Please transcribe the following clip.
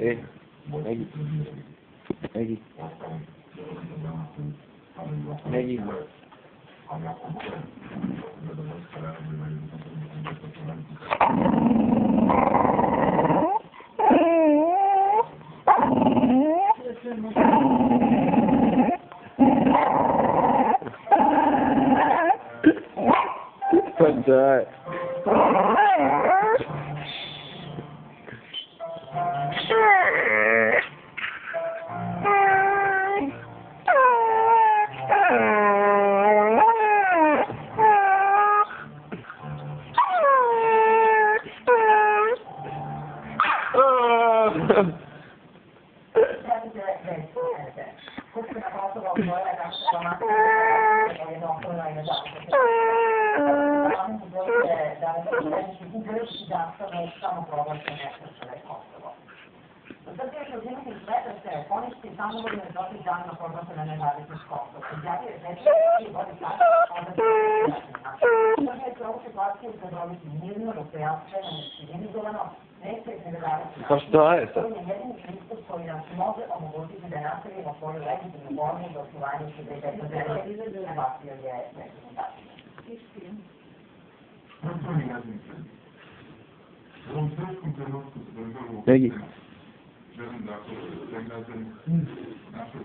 Maggie. Maggie. Maggie. What's that? Perché ovviamente il sweater se poi si stanno volendo dopo il danno poi non se ne date più scotto perché i poi di fare perché trovo che qualche controllo di mirno lo piace si vengono nette e dare Cosa è? poi in altri modi ho molti di denatri ma poi lei di buoni lo trovare che deve essere la battaglia di essere Maggie. Żebym dał, jak razem nasze